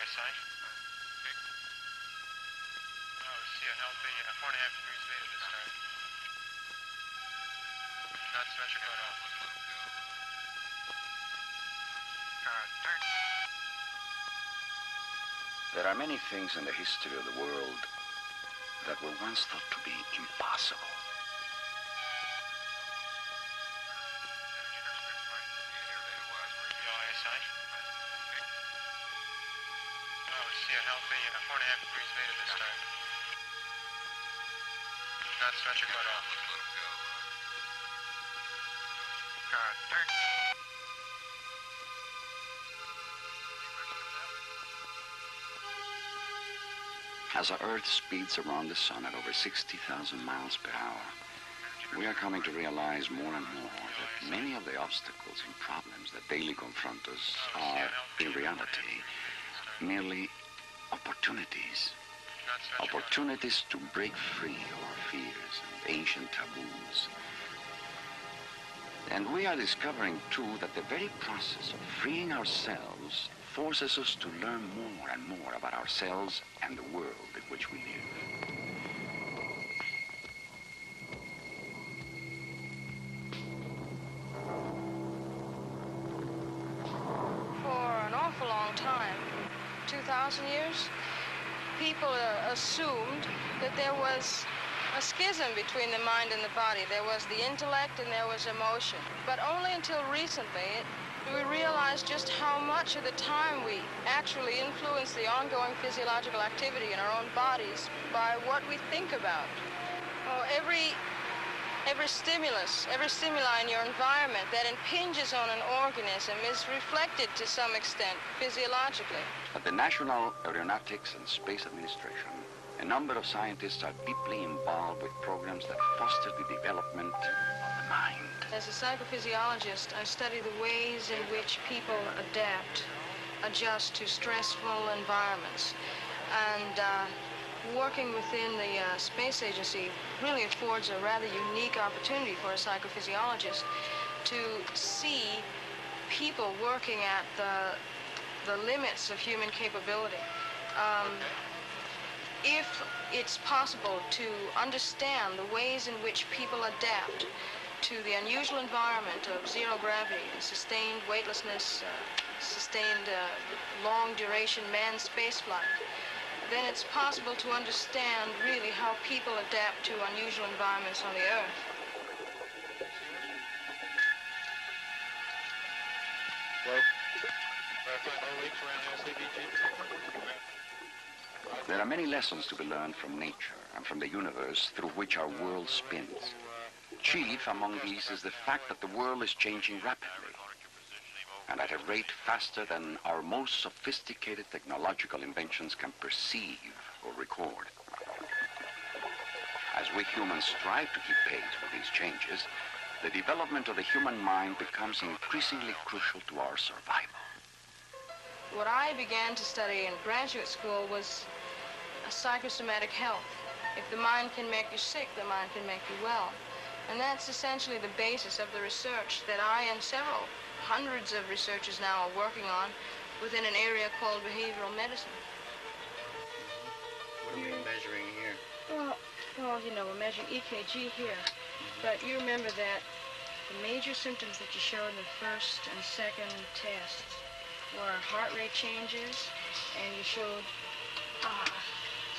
eyesight. Oh, see a healthy 4.5 degrees beta this time. Not symmetrical at all. Turn. There are many things in the history of the world that were once thought to be impossible. Oh, see a healthy 4.5 degrees beta this time. Not symmetrical at all. Turn. As our Earth speeds around the sun at over 60,000 miles per hour, we are coming to realize more and more that many of the obstacles and problems that daily confront us are, in reality, merely opportunities. Opportunities to break free of our fears and ancient taboos. And we are discovering, too, that the very process of freeing ourselves forces us to learn more and more about ourselves and the world in which we live. For an awful long time, 2,000 years, people assumed that there was a schism between the mind and the body. There was the intellect and there was emotion. But only until recently do we realize just how much of the time we actually influence the ongoing physiological activity in our own bodies by what we think about. Oh, every stimulus, every stimuli in your environment that impinges on an organism is reflected to some extent physiologically. At the National Aeronautics and Space Administration, a number of scientists are deeply involved with programs that foster the development of the mind. As a psychophysiologist, I study the ways in which people adapt, adjust to stressful environments. And working within the space agency really affords a rather unique opportunity for a psychophysiologist to see people working at the limits of human capability. If it's possible to understand the ways in which people adapt to the unusual environment of zero gravity, sustained weightlessness, sustained long-duration manned spaceflight, then it's possible to understand really how people adapt to unusual environments on the Earth. There are many lessons to be learned from nature and from the universe through which our world spins. Chief among these is the fact that the world is changing rapidly, and at a rate faster than our most sophisticated technological inventions can perceive or record. As we humans strive to keep pace with these changes, the development of the human mind becomes increasingly crucial to our survival. What I began to study in graduate school was psychosomatic health. If the mind can make you sick, the mind can make you well. And that's essentially the basis of the research that I and several hundreds of researchers now are working on within an area called behavioral medicine. What are we measuring here? Well, you know, we're measuring EKG here. But you remember that the major symptoms that you showed in the first and second tests were heart rate changes, and you showed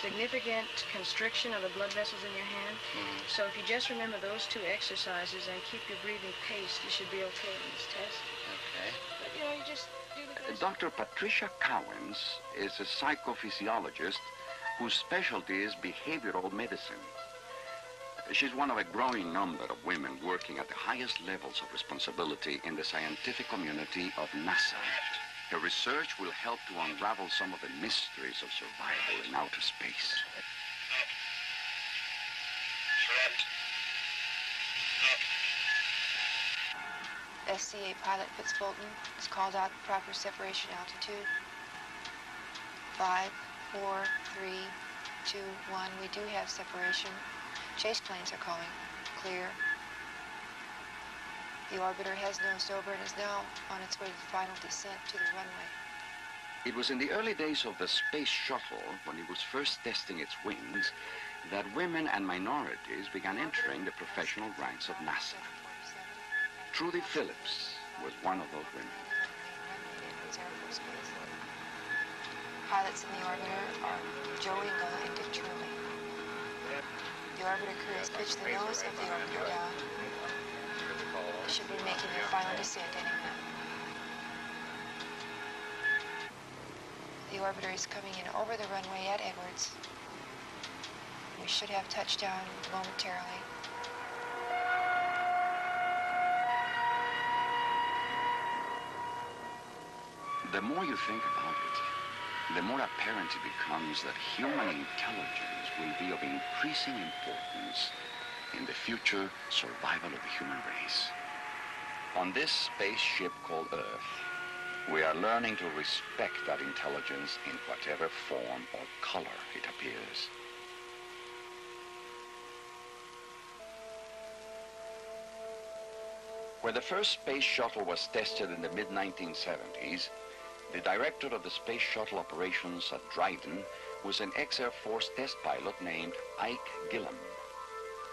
significant constriction of the blood vessels in your hand. So if you just remember those two exercises and keep your breathing paced, you should be okay in this test. Okay. But, you know, you just do the best. Dr. Patricia Cowings is a psychophysiologist whose specialty is behavioral medicine. She's one of a growing number of women working at the highest levels of responsibility in the scientific community of NASA. Her research will help to unravel some of the mysteries of survival in outer space. SCA pilot Fitz Fulton is called out proper separation altitude. 5, 4, 3, 2, 1. We do have separation. Chase planes are calling. Clear. The orbiter has nosed over and is now on its way to the final descent to the runway. It was in the early days of the space shuttle, when it was first testing its wings, that women and minorities began entering the professional ranks of NASA. Trudy Phillips was one of those women. Pilots in the orbiter are Joey Lowe and Dick Truly. The orbiter crew has pitched the nose of the orbiter down. They should be making their final descent any minute. The orbiter is coming in over the runway at Edwards. We should have touchdown momentarily. The more you think about it, the more apparent it becomes that human intelligence will be of increasing importance in the future survival of the human race. On this spaceship called Earth, we are learning to respect that intelligence in whatever form or color it appears. When the first space shuttle was tested in the mid-1970s, the director of the space shuttle operations at Dryden was an ex-Air Force test pilot named Ike Gillum.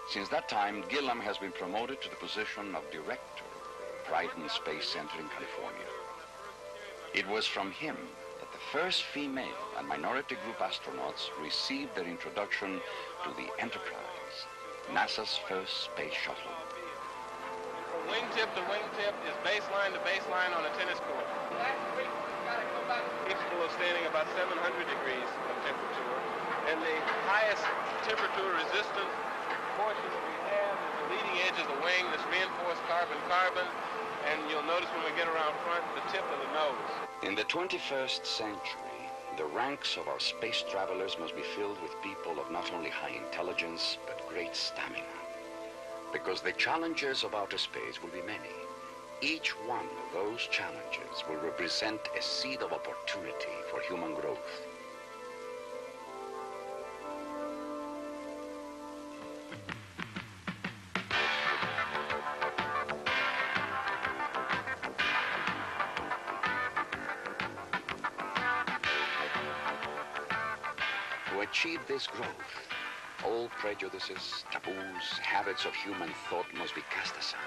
Since that time, Gillum has been promoted to the position of director of Dryden Space Center in California. It was from him that the first female and minority group astronauts received their introduction to the Enterprise, NASA's first space shuttle. From wingtip to wingtip is baseline to baseline on a tennis court. Capable of standing about 700 degrees of temperature. And the highest temperature resistant portion that we have is the leading edge of the wing, this reinforced carbon-carbon. And you'll notice when we get around front, the tip of the nose. In the 21st century, the ranks of our space travelers must be filled with people of not only high intelligence, but great stamina. Because the challenges of outer space will be many. Each one of those challenges will represent a seed of opportunity for human growth. To achieve this growth, all prejudices, taboos, habits of human thought must be cast aside.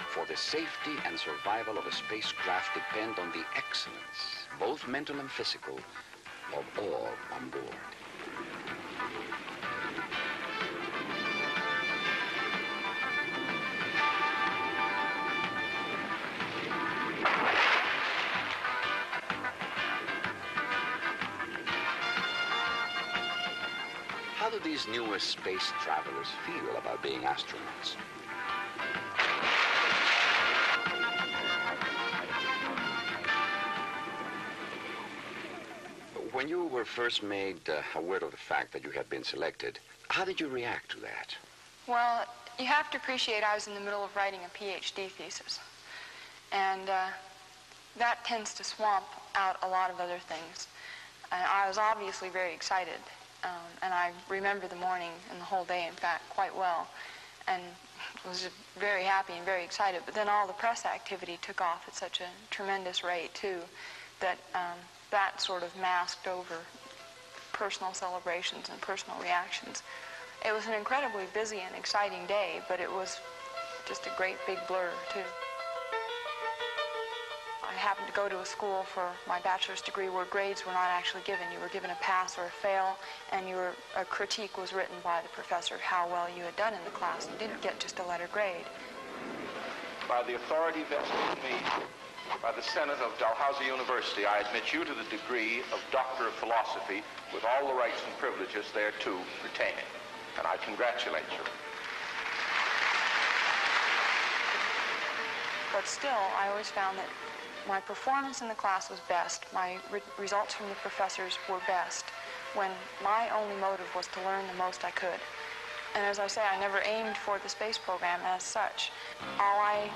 For the safety and survival of a spacecraft depend on the excellence, both mental and physical, of all on board. How do these newest space travelers feel about being astronauts? When you were first made aware of the fact that you had been selected, how did you react to that? Well, you have to appreciate I was in the middle of writing a PhD thesis. And that tends to swamp out a lot of other things. And I was obviously very excited. And I remember the morning and the whole day, in fact, quite well. And was very happy and very excited. But then all the press activity took off at such a tremendous rate, too, that that sort of masked over personal celebrations and personal reactions. It was an incredibly busy and exciting day, but it was just a great big blur, too. I happened to go to a school for my bachelor's degree where grades were not actually given. You were given a pass or a fail, and a critique was written by the professor how well you had done in the class. You didn't get just a letter grade. By the authority vested in me by the Senate of Dalhousie University, I admit you to the degree of Doctor of Philosophy with all the rights and privileges thereto pertaining. And I congratulate you. But still, I always found that my performance in the class was best. My results from the professors were best when my only motive was to learn the most I could. And as I say, I never aimed for the space program as such. All I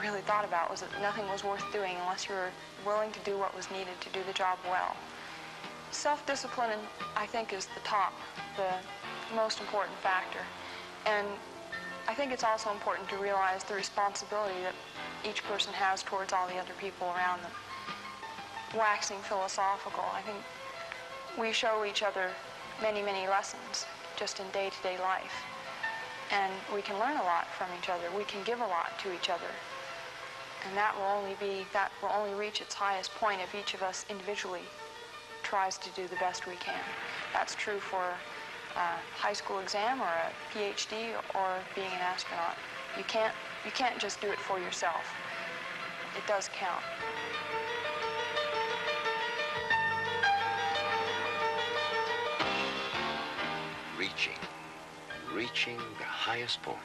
really thought about was that nothing was worth doing unless you were willing to do what was needed to do the job well. Self-discipline, I think, is the most important factor. And I think it's also important to realize the responsibility that each person has towards all the other people around them. waxing philosophical. I think we show each other many, many lessons just in day-to-day life. And we can learn a lot from each other. We can give a lot to each other. And that will only reach its highest point if each of us individually tries to do the best we can. That's true for a high school exam or a PhD or being an astronaut. You can't just do it for yourself. It does count. Reaching the highest point.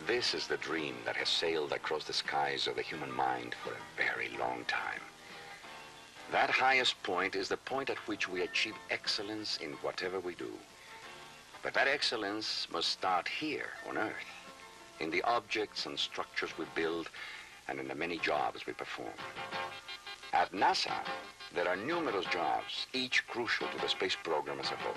This is the dream that has sailed across the skies of the human mind for a very long time. That highest point is the point at which we achieve excellence in whatever we do. But that excellence must start here on Earth, in the objects and structures we build, and in the many jobs we perform. At NASA, there are numerous jobs, each crucial to the space program as a whole.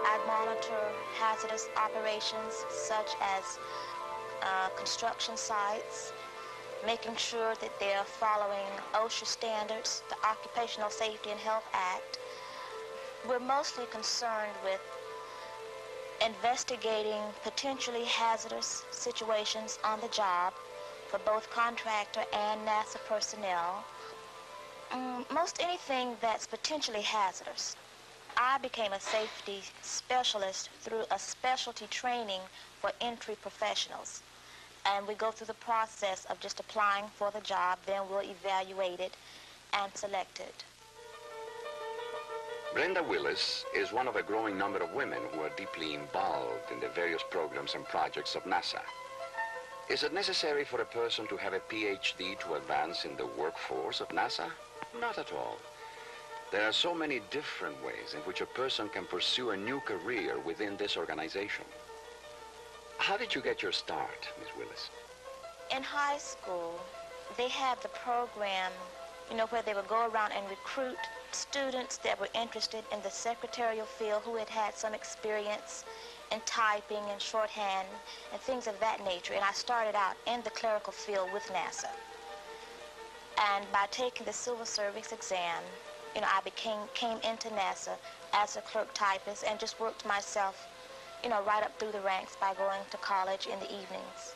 I monitor hazardous operations such as construction sites, making sure that they're following OSHA standards, the Occupational Safety and Health Act. We're mostly concerned with investigating potentially hazardous situations on the job for both contractor and NASA personnel. Most anything that's potentially hazardous. I became a safety specialist through a specialty training for entry professionals. And we go through the process of just applying for the job, then we'll evaluate it and select it. Brenda Willis is one of a growing number of women who are deeply involved in the various programs and projects of NASA. Is it necessary for a person to have a PhD to advance in the workforce of NASA? Not at all. There are so many different ways in which a person can pursue a new career within this organization. How did you get your start, Ms. Willis? In high school, they had the program, where they would go around and recruit students that were interested in the secretarial field who had some experience in typing and shorthand and things of that nature. And I started out in the clerical field with NASA. And by taking the civil service exam, I came into NASA as a clerk typist and just worked myself, right up through the ranks by going to college in the evenings.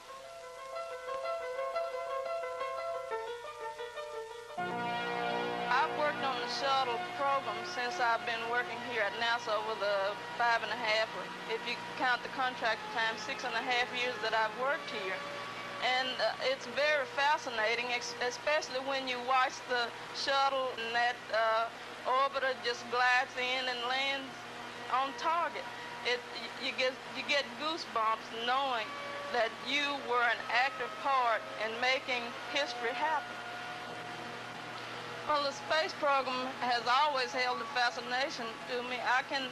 I've worked on the shuttle program since I've been working here at NASA over the 5.5, or if you count the contract time, 6.5 years that I've worked here. And it's very fascinating, especially when you watch the shuttle and that orbiter just glides in and lands on target. You get goosebumps knowing that you were an active part in making history happen. Well, the space program has always held a fascination to me. I can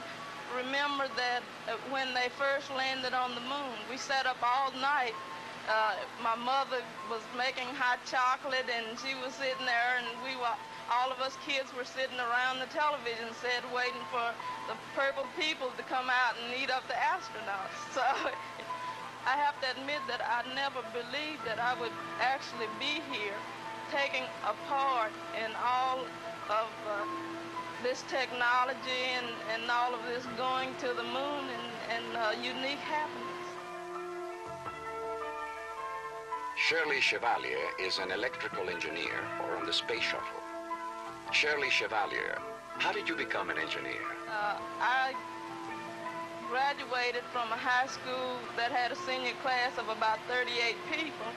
remember that when they first landed on the moon, we sat up all night. My mother was making hot chocolate, and she was sitting there, and all of us kids were sitting around the television set waiting for the purple people to come out and eat up the astronauts. So I have to admit that I never believed that I would actually be here taking a part in all of this technology and all of this going to the moon and unique happenings. Shirley Cevalier is an electrical engineer on the space shuttle. Shirley Cevalier, how did you become an engineer? I graduated from a high school that had a senior class of about 38 people,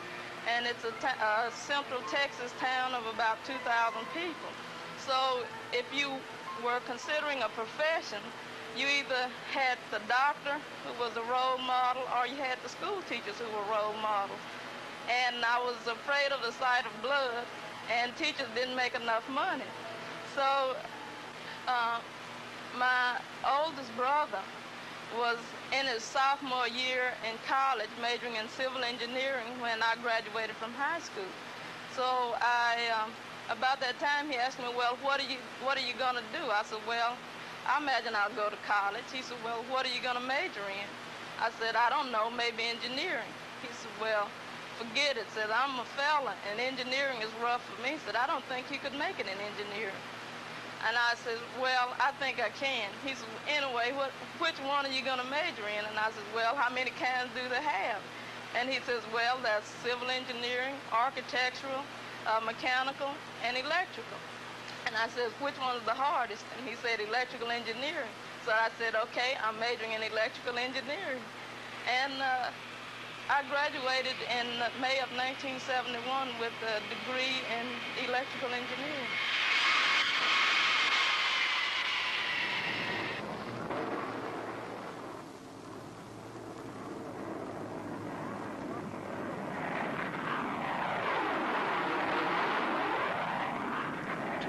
and it's a central Texas town of about 2,000 people. So if you were considering a profession, you either had the doctor, who was a role model, or you had the school teachers who were role models. And I was afraid of the sight of blood, and teachers didn't make enough money. So my oldest brother was in his sophomore year in college, majoring in civil engineering when I graduated from high school. So about that time, he asked me, well, what are you going to do? I said, well, I imagine I'll go to college. He said, well, what are you going to major in? I said, I don't know, maybe engineering. He said, well, forget it. Said, I'm a fella, and engineering is rough for me. Said, I don't think you could make it in engineering. And I said, well, I think I can. He said, anyway, which one are you going to major in? And I said, well, how many kinds do they have? And he says, well, that's civil engineering, architectural, mechanical, and electrical. And I said, which one is the hardest? And he said, electrical engineering. So I said, okay, I'm majoring in electrical engineering. And I graduated in May of 1971 with a degree in electrical engineering.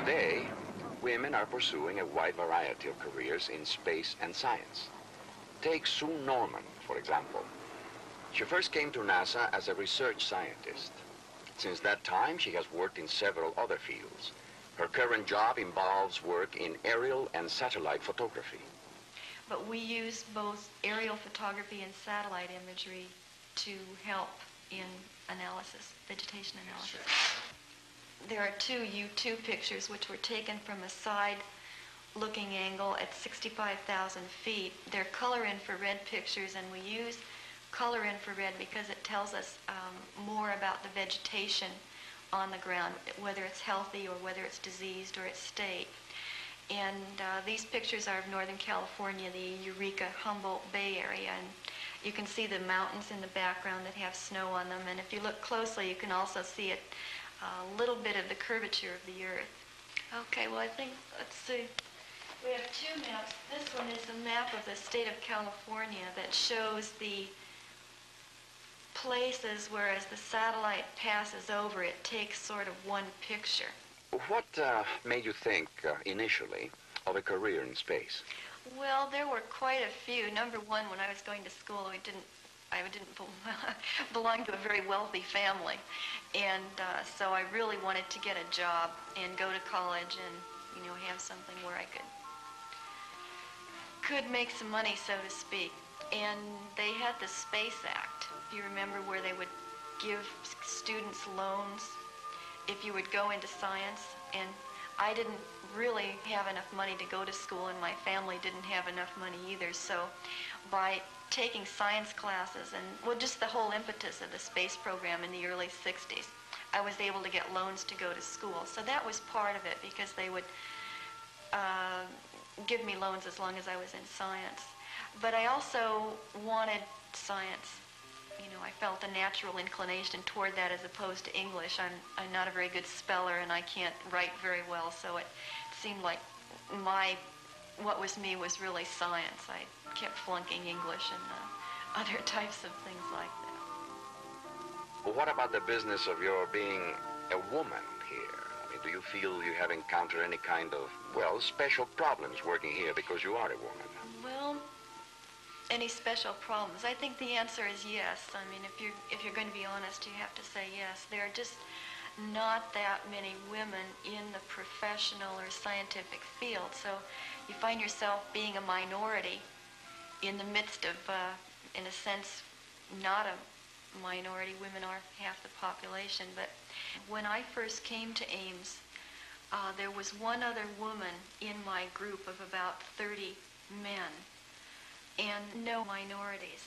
Today, women are pursuing a wide variety of careers in space and science. Take Sue Norman, for example. She first came to NASA as a research scientist. Since that time, she has worked in several other fields. Her current job involves work in aerial and satellite photography. But we use both aerial photography and satellite imagery to help in analysis, vegetation analysis. There are two U-2 pictures which were taken from a side-looking angle at 65,000 feet. They're color infrared pictures, and we use color infrared because it tells us more about the vegetation on the ground, whether it's healthy or whether it's diseased or its state. And these pictures are of Northern California, the Eureka Humboldt Bay area, and you can see the mountains in the background that have snow on them, and if you look closely, you can also see a little bit of the curvature of the Earth. Okay, well, I think, let's see. We have two maps. This one is a map of the state of California that shows the places where as the satellite passes over, it takes sort of one picture. What made you think initially of a career in space? Well, there were quite a few. Number one, when I was going to school, I didn't belong to a very wealthy family, and so I really wanted to get a job and go to college and, you know, have something where I could make some money, so to speak. And they had the Space Act, if you remember, where they would give students loans if you would go into science, and I didn't really have enough money to go to school, and my family didn't have enough money either, so by taking science classes and, well, just the whole impetus of the space program in the early 60s, I was able to get loans to go to school. So that was part of it, because they would give me loans as long as I was in science. But I also wanted science. You know, I felt a natural inclination toward that as opposed to English. I'm not a very good speller, and I can't write very well, so it seemed like what was me was really science. I kept flunking English and other types of things like that. Well, what about the business of your being a woman here? I mean, do you feel you have encountered any kind of, well, special problems working here because you are a woman? Well, any special problems? I think the answer is yes. I mean, if you're going to be honest, you have to say yes. There are just not that many women in the professional or scientific field, so you find yourself being a minority in the midst of, in a sense, not a minority. Women are half the population. But when I first came to Ames, there was one other woman in my group of about 30 men, and no minorities.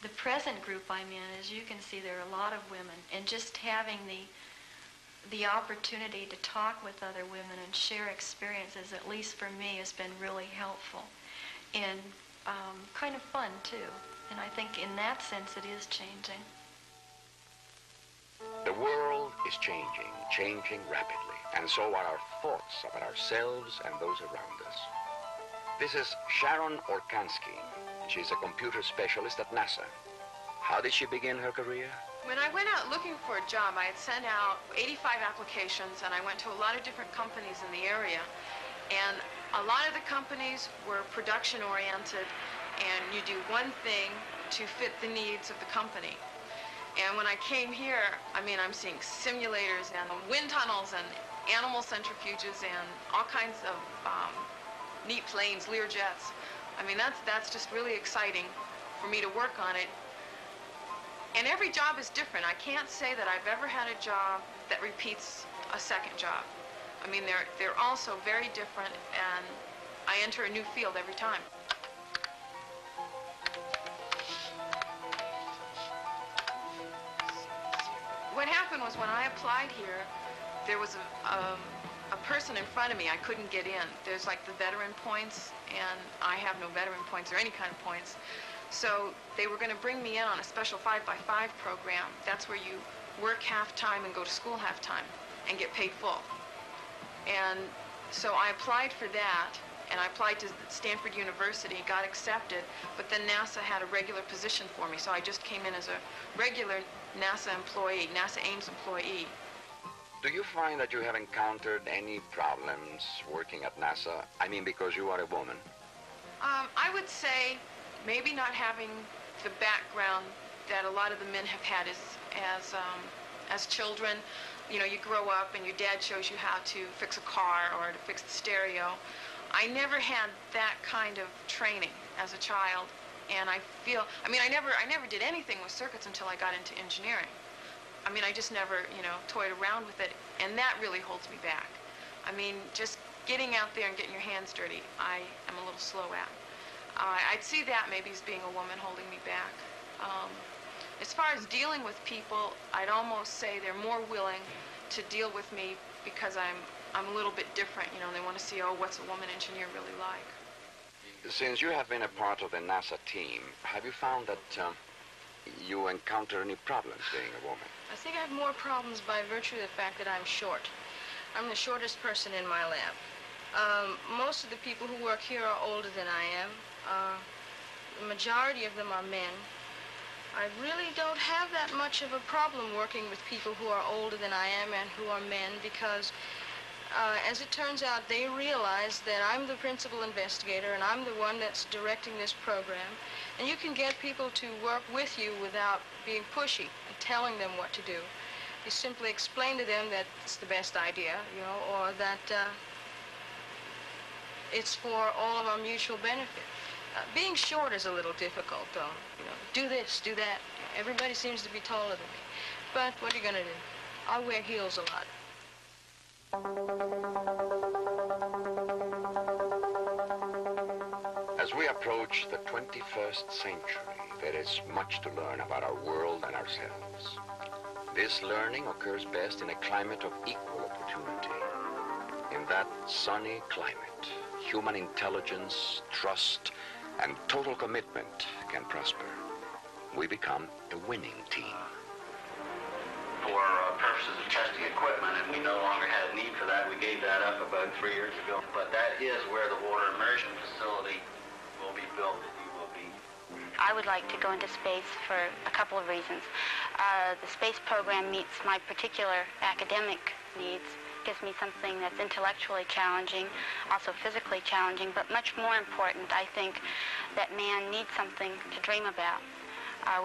The present group I'm in, as you can see, there are a lot of women, and just having the opportunity to talk with other women and share experiences, at least for me, has been really helpful and kind of fun too. And I think in that sense it is changing. The world is changing rapidly, and so are our thoughts about ourselves and those around us. This is Sharon Orkansky. She's a computer specialist at NASA. How did she begin her career? When I went out looking for a job, I had sent out 85 applications, and I went to a lot of different companies in the area. And a lot of the companies were production-oriented, and you do one thing to fit the needs of the company. And when I came here, I mean, I'm seeing simulators and wind tunnels and animal centrifuges and all kinds of neat planes, Learjets. I mean, that's just really exciting for me to work on it. And every job is different. I can't say that I've ever had a job that repeats a second job. I mean, they're all so very different, and I enter a new field every time. What happened was when I applied here, there was a person in front of me. I couldn't get in. There's like the veteran points, and I have no veteran points or any kind of points. So they were going to bring me in on a special 5x5 program. That's where you work half-time and go to school half-time and get paid full. And so I applied for that, and I applied to Stanford University, got accepted, but then NASA had a regular position for me, so I just came in as a regular NASA employee, NASA Ames employee. Do you find that you have encountered any problems working at NASA? I mean, because you are a woman. I would say maybe not having the background that a lot of the men have had as children. You know, you grow up and your dad shows you how to fix a car or to fix the stereo. I never had that kind of training as a child, and I feel, I mean, I never did anything with circuits until I got into engineering. I mean, I just never, you know, toyed around with it, and that really holds me back. I mean, just getting out there and getting your hands dirty, I am a little slow at. I'd see that maybe as being a woman holding me back. As far as dealing with people, I'd almost say they're more willing to deal with me because I'm a little bit different, you know, and they want to see, oh, what's a woman engineer really like? Since you have been a part of the NASA team, have you found that you encounter any problems being a woman? I think I have more problems by virtue of the fact that I'm short. I'm the shortest person in my lab. Most of the people who work here are older than I am. The majority of them are men. I really don't have that much of a problem working with people who are older than I am and who are men because, as it turns out, they realize that I'm the principal investigator and I'm the one that's directing this program. And you can get people to work with you without being pushy and telling them what to do. You simply explain to them that it's the best idea, you know, or that it's for all of our mutual benefit. Being short is a little difficult, though. You know, do this, do that. Everybody seems to be taller than me. But what are you going to do? I wear heels a lot. As we approach the 21st century, there is much to learn about our world and ourselves. This learning occurs best in a climate of equal opportunity. In that sunny climate, human intelligence, trust, and total commitment can prosper. We become a winning team. For purposes of testing equipment, and we no longer had a need for that. We gave that up about 3 years ago. But that is where the water immersion facility will be built, that you will be. I would like to go into space for a couple of reasons. The space program meets my particular academic needs. Gives me something that's intellectually challenging, also physically challenging, but much more important, I think, that man needs something to dream about.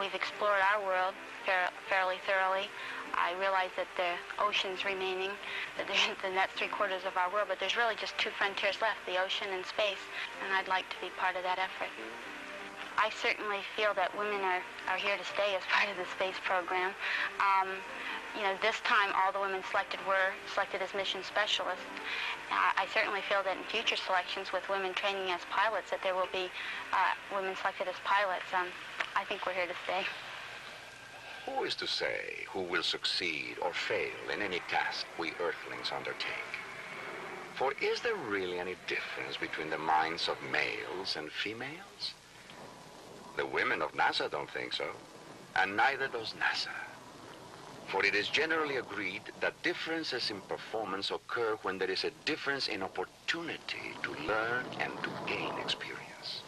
We've explored our world fairly thoroughly. I realize that the ocean's remaining, that that's 3/4 of our world, but there's really just two frontiers left, the ocean and space, and I'd like to be part of that effort. I certainly feel that women are here to stay as part of the space program. You know, this time all the women selected were selected as mission specialists. I certainly feel that in future selections with women training as pilots that there will be women selected as pilots. I think we're here to stay. Who is to say who will succeed or fail in any task we Earthlings undertake? For is there really any difference between the minds of males and females? The women of NASA don't think so, and neither does NASA. For it is generally agreed that differences in performance occur when there is a difference in opportunity to learn and to gain experience.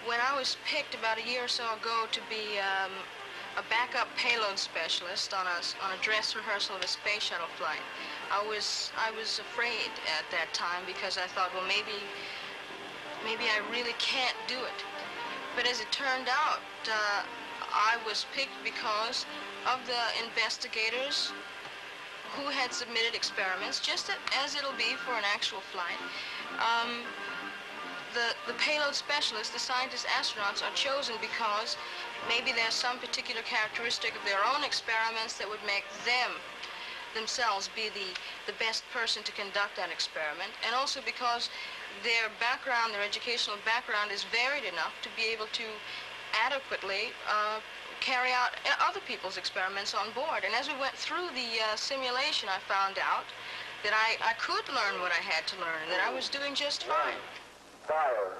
When I was picked about a year or so ago to be a backup payload specialist on a dress rehearsal of a space shuttle flight, I was afraid at that time because I thought, well, maybe I really can't do it. But as it turned out, I was picked because of the investigators who had submitted experiments, just as it'll be for an actual flight. The payload specialists, the scientists, astronauts, are chosen because maybe there's some particular characteristic of their own experiments that would make them themselves be the best person to conduct that experiment, and also because their background, their educational background is varied enough to be able to adequately carry out other people's experiments on board. And as we went through the simulation, I found out that I could learn what I had to learn, and that I was doing just fine. Fire.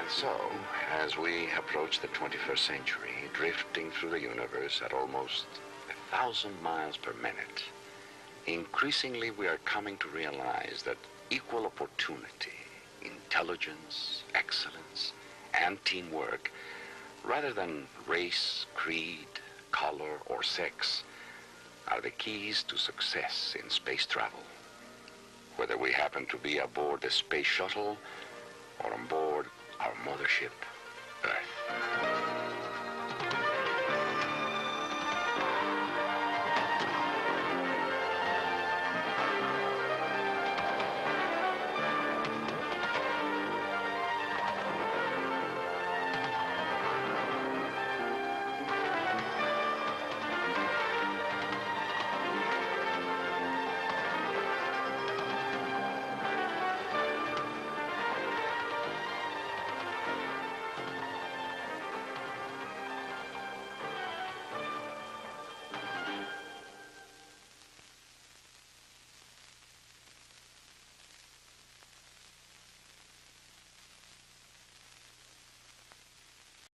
So, as we approach the 21st century, drifting through the universe at almost 1,000 miles per minute, increasingly we are coming to realize that equal opportunity, intelligence, excellence, and teamwork, rather than race, creed, color, or sex, are the keys to success in space travel. Whether we happen to be aboard the space shuttle or on board our mothership, Earth.